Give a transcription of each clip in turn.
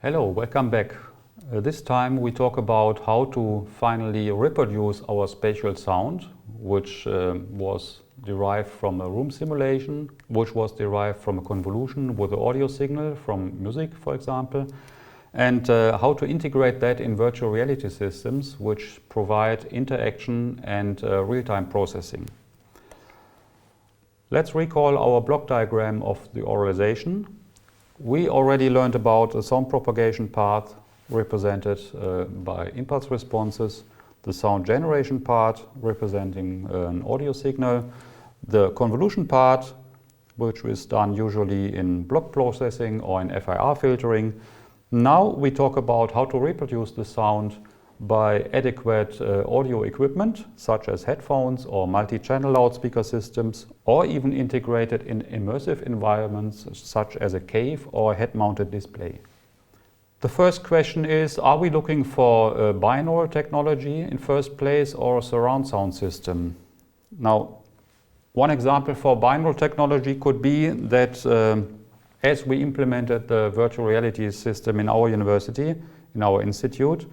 Hello, welcome back. This time we talk about how to finally reproduce our spatial sound, which was derived from a room simulation, which was derived from a convolution with an audio signal from music, for example, and how to integrate that in virtual reality systems, which provide interaction and real-time processing. Let's recall our block diagram of the auralization. We already learned about the sound propagation part represented by impulse responses, the sound generation part representing an audio signal, the convolution part, which is done usually in block processing or in FIR filtering. Now we talk about how to reproduce the sound by adequate audio equipment, such as headphones or multi-channel loudspeaker systems, or even integrated in immersive environments such as a cave or a head-mounted display. The first question is, are we looking for a binaural technology in first place or a surround sound system? Now, one example for binaural technology could be that as we implemented the virtual reality system in our university, in our institute,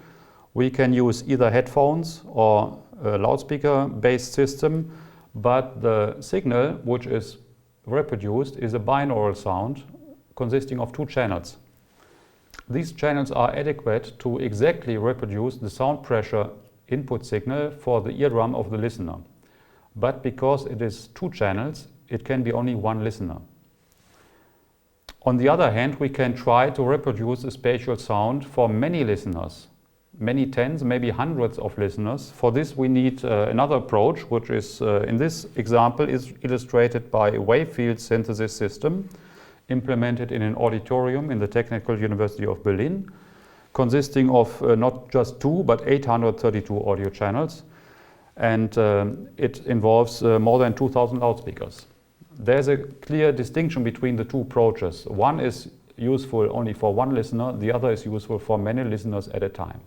we can use either headphones or a loudspeaker-based system, but the signal which is reproduced is a binaural sound consisting of two channels. These channels are adequate to exactly reproduce the sound pressure input signal for the eardrum of the listener. But because it is two channels, it can be only one listener. On the other hand, we can try to reproduce a spatial sound for many listeners. Many tens, maybe hundreds of listeners. For this we need another approach, which is in this example is illustrated by a wave field synthesis system implemented in an auditorium in the Technical University of Berlin, consisting of not just two but 832 audio channels, and it involves more than 2,000 loudspeakers. There's a clear distinction between the two approaches. One is useful only for one listener, the other is useful for many listeners at a time.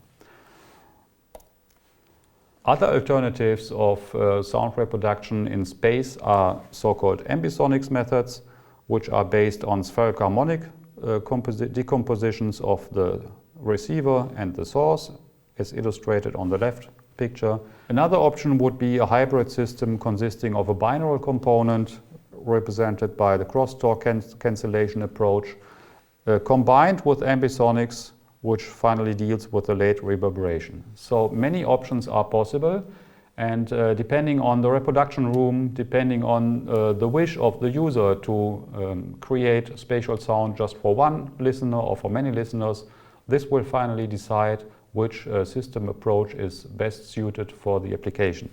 Other alternatives of sound reproduction in space are so-called ambisonics methods, which are based on spherical harmonic decompositions of the receiver and the source, as illustrated on the left picture. Another option would be a hybrid system consisting of a binaural component represented by the crosstalk cancellation approach, combined with ambisonics, which finally deals with the late reverberation. So many options are possible, and depending on the reproduction room, depending on the wish of the user to create spatial sound just for one listener or for many listeners, this will finally decide which system approach is best suited for the application.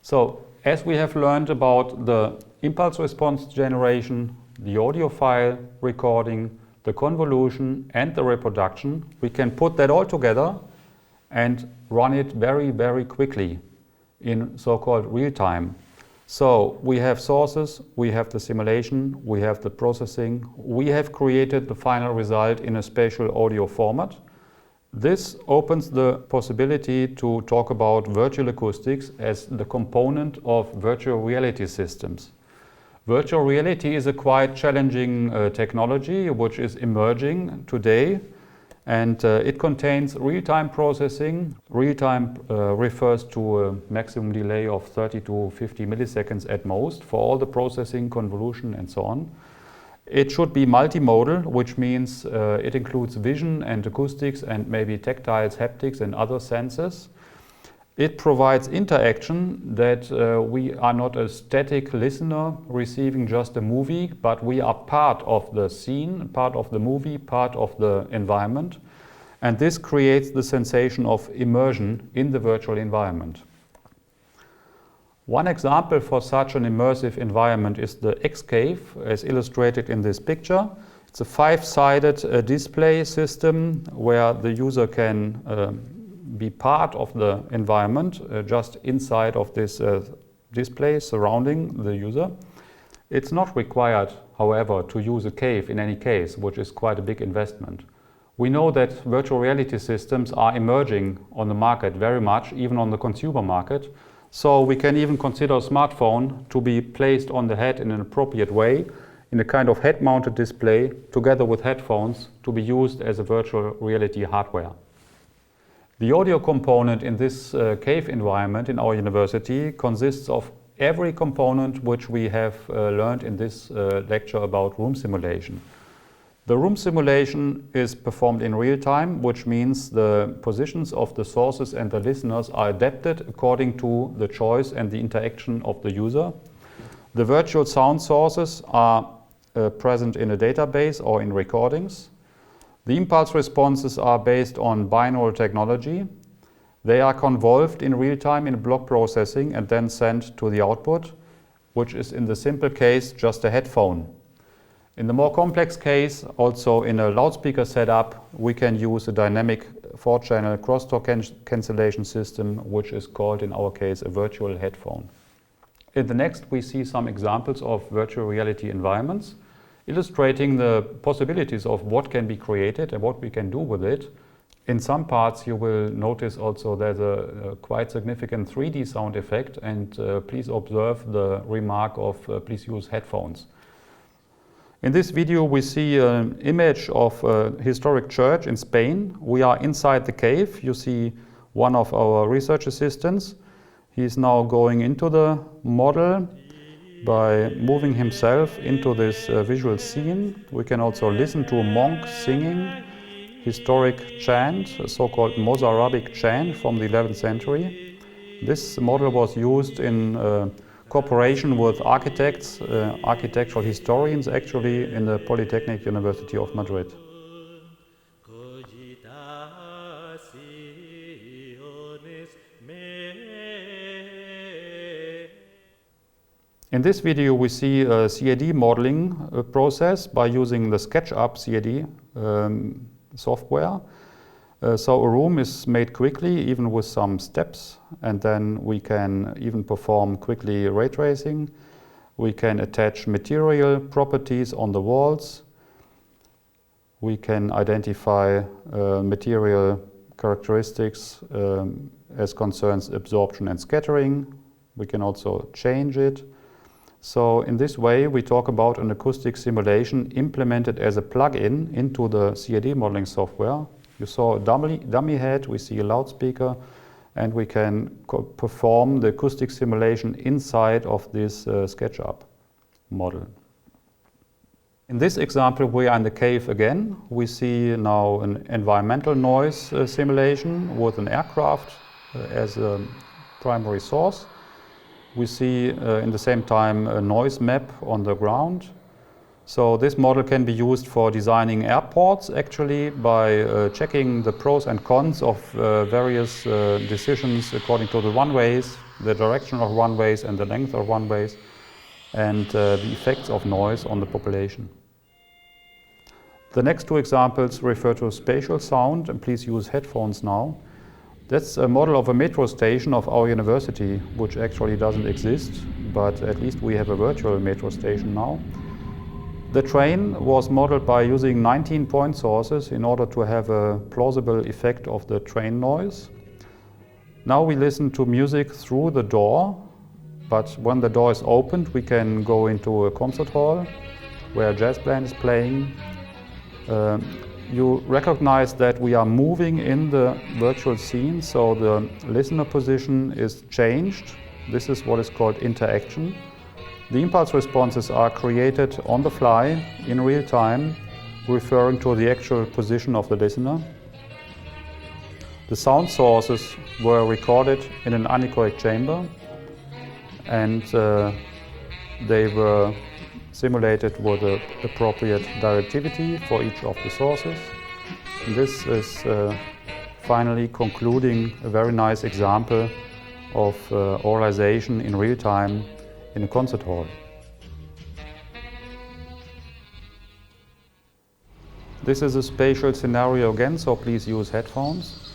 So as we have learned about the impulse response generation, the audio file recording, the convolution and the reproduction, we can put that all together and run it very, very quickly in so-called real time. So we have sources, we have the simulation, we have the processing, we have created the final result in a spatial audio format. This opens the possibility to talk about virtual acoustics as the component of virtual reality systems. Virtual reality is a quite challenging technology which is emerging today, and it contains real-time processing. Real-time refers to a maximum delay of 30 to 50 milliseconds at most for all the processing, convolution and so on. It should be multimodal, which means it includes vision and acoustics and maybe tactiles, haptics and other senses. It provides interaction, that we are not a static listener receiving just a movie, but we are part of the scene, part of the movie, part of the environment. And this creates the sensation of immersion in the virtual environment. One example for such an immersive environment is the X-Cave, as illustrated in this picture. It's a 5-sided display system where the user can be part of the environment just inside of this display surrounding the user. It's not required, however, to use a cave in any case, which is quite a big investment. We know that virtual reality systems are emerging on the market very much, even on the consumer market. So we can even consider a smartphone to be placed on the head in an appropriate way in a kind of head-mounted display together with headphones to be used as a virtual reality hardware. The audio component in this cave environment in our university consists of every component which we have learned in this lecture about room simulation. The room simulation is performed in real time, which means the positions of the sources and the listeners are adapted according to the choice and the interaction of the user. The virtual sound sources are present in a database or in recordings. The impulse responses are based on binaural technology. They are convolved in real time in block processing and then sent to the output, which is in the simple case just a headphone. In the more complex case, also in a loudspeaker setup, we can use a dynamic 4-channel crosstalk cancellation system, which is called in our case a virtual headphone. In the next, we see some examples of virtual reality environments, illustrating the possibilities of what can be created and what we can do with it. In some parts you will notice also there's a quite significant 3D sound effect, and please observe the remark of please use headphones. In this video we see an image of a historic church in Spain. We are inside the cave. You see one of our research assistants. He is now going into the model by moving himself into this visual scene. We can also listen to a monk singing historic chant, a so-called Mozarabic chant from the 11th century. This model was used in cooperation with architects, architectural historians actually, in the Polytechnic University of Madrid. In this video we see a CAD modeling process by using the SketchUp CAD software. So a room is made quickly, even with some steps, and then we can even perform quickly ray tracing. We can attach material properties on the walls. We can identify material characteristics as concerns absorption and scattering. We can also change it. So in this way we talk about an acoustic simulation implemented as a plug-in into the CAD modeling software. You saw a dummy head, we see a loudspeaker, and we can perform the acoustic simulation inside of this SketchUp model. In this example we are in the cave again. We see now an environmental noise simulation with an aircraft as a primary source. We see in the same time a noise map on the ground. So this model can be used for designing airports actually by checking the pros and cons of various decisions according to the runways, the direction of runways and the length of runways, and the effects of noise on the population. The next two examples refer to spatial sound, and please use headphones now. That's a model of a metro station of our university, which actually doesn't exist, but at least we have a virtual metro station now. The train was modeled by using 19 point sources in order to have a plausible effect of the train noise. Now we listen to music through the door, but when the door is opened we can go into a concert hall where a jazz band is playing. You recognize that we are moving in the virtual scene, so the listener position is changed. This is what is called interaction. The impulse responses are created on the fly in real time, referring to the actual position of the listener. The sound sources were recorded in an anechoic chamber, and they were simulated with the appropriate directivity for each of the sources. And this is finally concluding a very nice example of auralization in real time in a concert hall. This is a spatial scenario again, so please use headphones.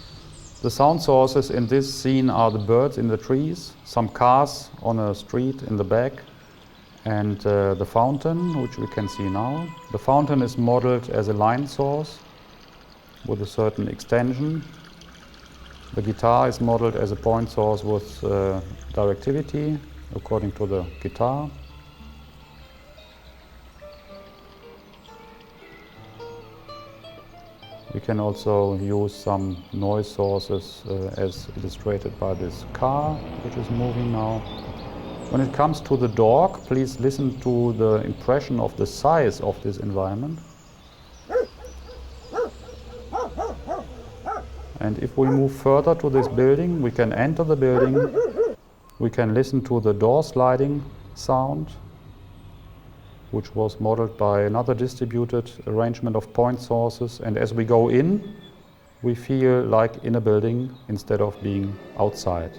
The sound sources in this scene are the birds in the trees, some cars on a street in the back, and the fountain, which we can see now. The fountain is modeled as a line source with a certain extension. The guitar is modeled as a point source with directivity according to the guitar. We can also use some noise sources as illustrated by this car which is moving now. When it comes to the dog, please listen to the impression of the size of this environment. And if we move further to this building, we can enter the building. We can listen to the door sliding sound, which was modeled by another distributed arrangement of point sources. And as we go in, we feel like in a building instead of being outside.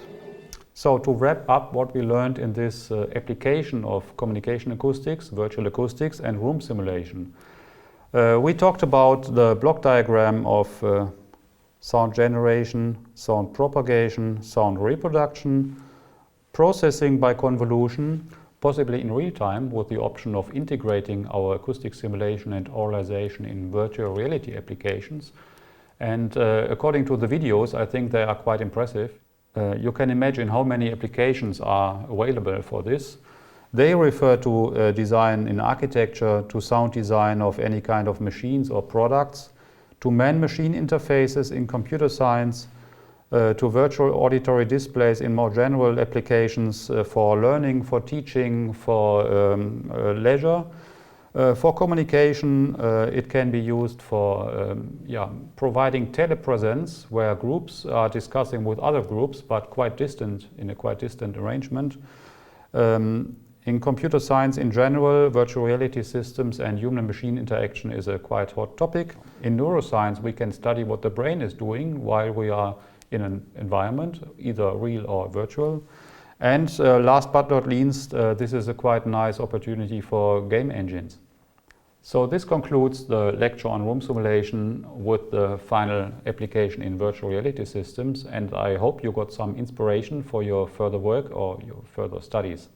So to wrap up what we learned in this application of communication acoustics, virtual acoustics and room simulation. We talked about the block diagram of sound generation, sound propagation, sound reproduction, processing by convolution, possibly in real time with the option of integrating our acoustic simulation and auralization in virtual reality applications. And according to the videos, I think they are quite impressive. You can imagine how many applications are available for this. They refer to design in architecture, to sound design of any kind of machines or products, to man-machine interfaces in computer science, to virtual auditory displays in more general applications for learning, for teaching, for leisure. For communication, it can be used for providing telepresence, where groups are discussing with other groups, but quite distant, in a quite distant arrangement. In computer science in general, virtual reality systems and human-machine interaction is a quite hot topic. In neuroscience, we can study what the brain is doing while we are in an environment, either real or virtual. And last but not least, this is a quite nice opportunity for game engines. So this concludes the lecture on room simulation with the final application in virtual reality systems, and I hope you got some inspiration for your further work or your further studies.